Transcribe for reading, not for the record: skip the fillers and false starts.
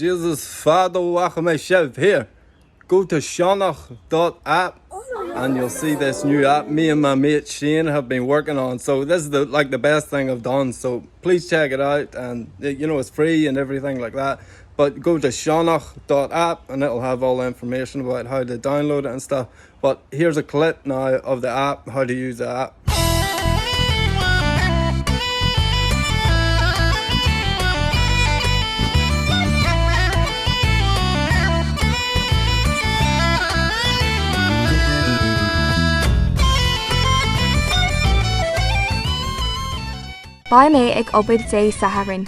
Jesus Father Wachame here. Go to Sionnach.app and you'll see this new app me and my mate Shane have been working on. So this is the best thing I've done. So please check it out, and it's free and everything like that. But go to Sionnach.app and it'll have all the information about how to download it and stuff. But here's a clip now of the app, how to use the app. Ba mé ag obaid dé Saharan.